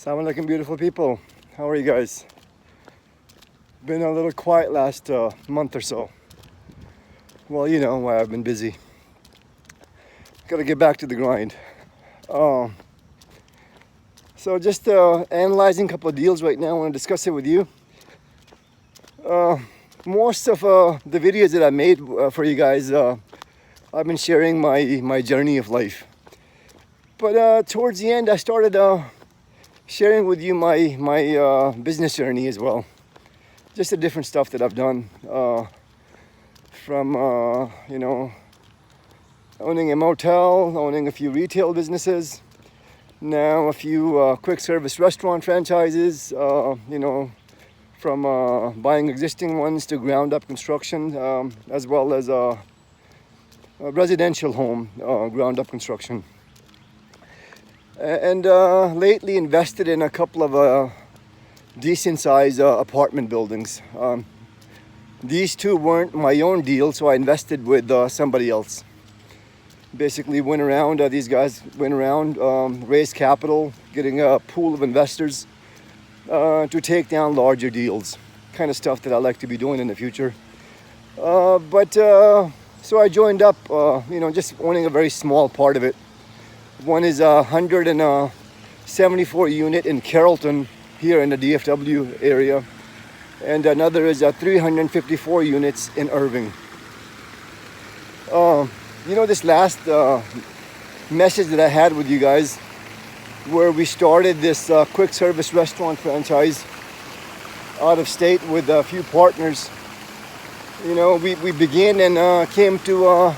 Assalamu alaikum, beautiful people. How are you guys? Been a little quiet last month or so. Well, you know why I've been busy. Gotta get back to the grind. So just analyzing a couple of deals right now. I want to discuss it with you. Most of the videos that I made for you guys, I've been sharing my journey of life. But towards the end, I started sharing with you my business journey as well. Just the different stuff that I've done, from you know, owning a motel, owning a few retail businesses, now a few quick service restaurant franchises, you know, from buying existing ones to ground up construction, as well as a residential home ground up construction. And lately invested in a couple of decent sized apartment buildings. These two weren't my own deal, so I invested with somebody else. Basically went around, these guys went around, raised capital, getting a pool of investors to take down larger deals. Kind of stuff that I like to be doing in the future. So I joined up, you know, just owning a very small part of it. One is a 174 unit in Carrollton here in the DFW area, and another is 354 units in Irving. You know, this last message that I had with you guys, where we started this quick service restaurant franchise out of state with a few partners. You know, we began and came to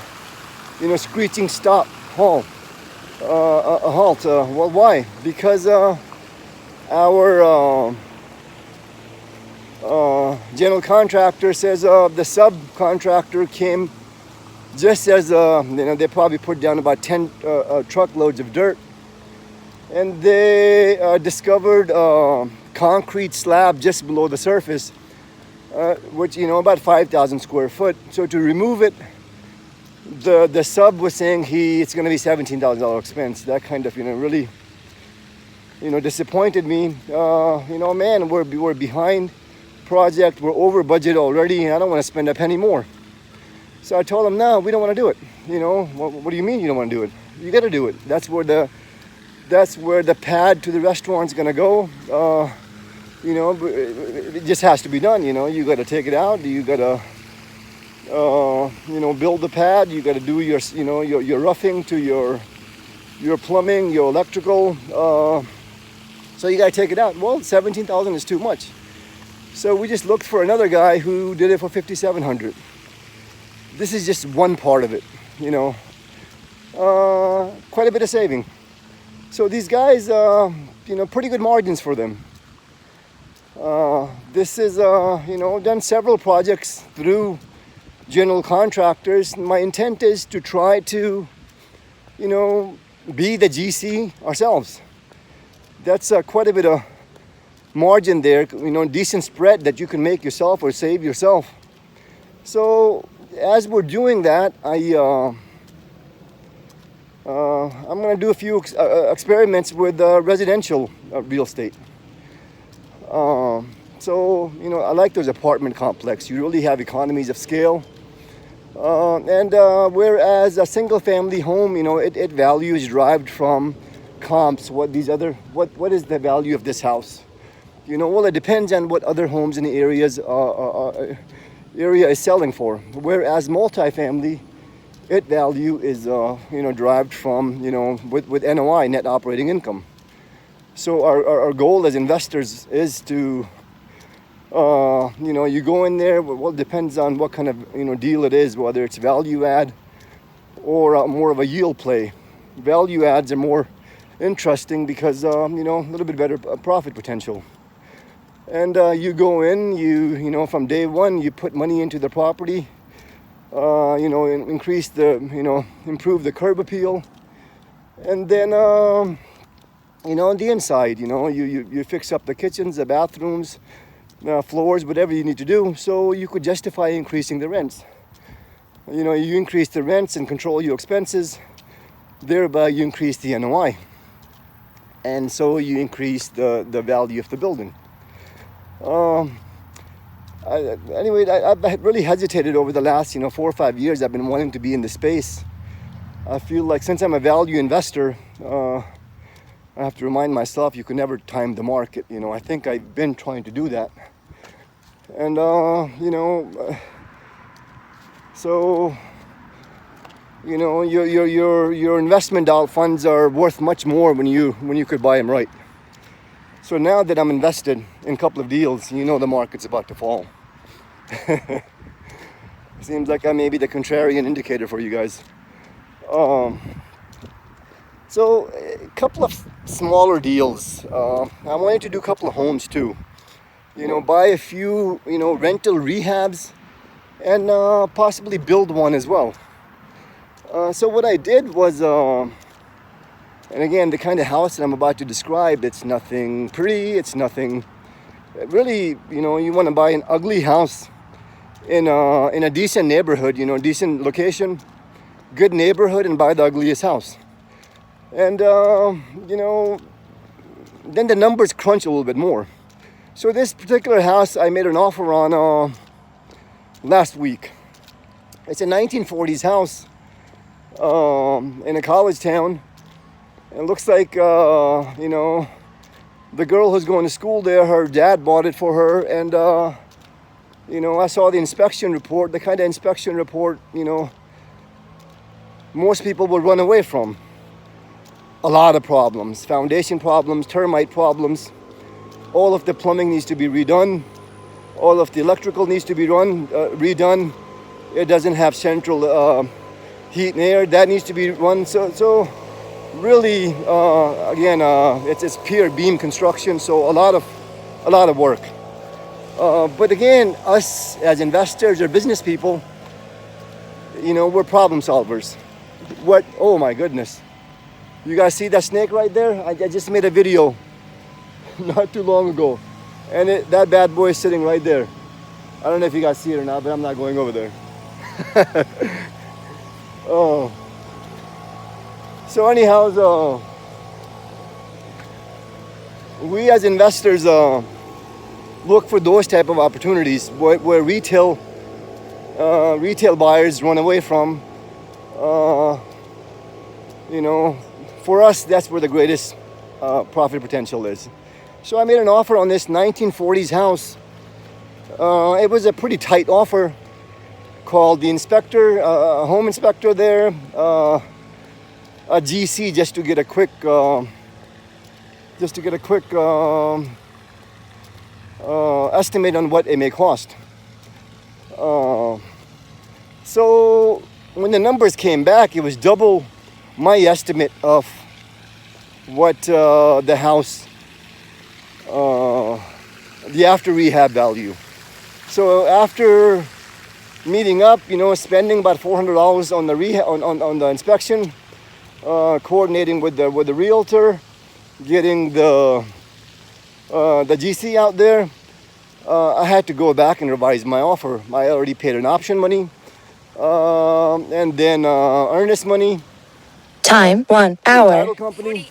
you know, screeching halt. A halt. Well, why? Because our general contractor says the subcontractor came just as you know, they probably put down about 10 truckloads of dirt, and they discovered concrete slab just below the surface, which, you know, about 5,000 square foot. So to remove it, the sub was saying it's going to be $17,000 expense. That kind of, you know, really, you know, disappointed me. You know, man, we're behind project. We're over budget already, and I don't want to spend a penny more. So I told him, no, we don't want to do it. You know, what do you mean you don't want to do it? You got to do it. That's where the pad to the restaurant's going to go. You know, it just has to be done. You know, you got to take it out. You got to you know, build the pad. You got to do your, you know, your roughing to your plumbing, your electrical. So you got to take it out. Well, $17,000 is too much. So we just looked for another guy who did it for $5,700. This is just one part of it, you know. Quite a bit of saving. So these guys, you know, pretty good margins for them. This is, you know, done several projects through general contractors. My intent is to try to, you know, be the GC ourselves. That's quite a bit of margin there, you know, decent spread that you can make yourself or save yourself. So as we're doing that, I'm going to do a few experiments with residential real estate. So, you know, I like those apartment complex. You really have economies of scale. And whereas a single family home, you know, it value is derived from comps. What is the value of this house? You know, well, it depends on what other homes in the area is selling for. Whereas multifamily, its value is, you know, derived from, you know, with NOI, net operating income. So our goal as investors is to, you know, you go in there, well, it depends on what kind of, you know, deal it is, whether it's value add or more of a yield play. Value adds are more interesting because, you know, a little bit better profit potential. And you go in, you know, from day one, you put money into the property, you know, increase the, you know, improve the curb appeal. And then, you know, on the inside, you know, you fix up the kitchens, the bathrooms, floors, whatever you need to do, so you could justify increasing the rents. You know, you increase the rents and control your expenses, thereby you increase the NOI. and so you increase the value of the building. I've really hesitated over the last 4 or 5 years. I've been wanting to be in the space. I feel like since I'm a value investor, I have to remind myself you can never time the market. I think I've been trying to do that, and so your investment funds are worth much more when you could buy them right. So now that I'm invested in a couple of deals, the market's about to fall. Seems like I may be the contrarian indicator for you guys. So a couple of smaller deals. I wanted to do a couple of homes too. Buy a few, rental rehabs, and possibly build one as well. So what I did was, and again, the kind of house that I'm about to describe, it's nothing pretty, it's nothing really, you want to buy an ugly house in a decent neighborhood, decent location, good neighborhood, and buy the ugliest house. And, then the numbers crunch a little bit more. So this particular house I made an offer on last week. It's a 1940s house in a college town. It looks like, the girl who's going to school there, her dad bought it for her. And, I saw the inspection report, the kind of inspection report, most people would run away from. A lot of problems, foundation problems, termite problems. All of the plumbing needs to be redone. All of the electrical needs to be redone. It doesn't have central heat and air. That needs to be run. So really, again, it's pure beam construction. So a lot of work. But again, us as investors or business people, we're problem solvers. Oh my goodness. You guys see that snake right there? I just made a video not too long ago. And that bad boy is sitting right there. I don't know if you guys see it or not, but I'm not going over there. Oh. So anyhow, we as investors look for those type of opportunities where retail buyers run away from. For us, that's where the greatest profit potential is. So I made an offer on this 1940s house. It was a pretty tight offer. Called the inspector, home inspector there, a GC, just to get a quick estimate on what it may cost. So when the numbers came back, it was double my estimate of what the house, the after rehab value. So after meeting up, spending about $400 on the on the inspection, coordinating with the realtor, getting the GC out there, I had to go back and revise my offer. I already paid an option money, and then earnest money. Time 1 hour. Title company.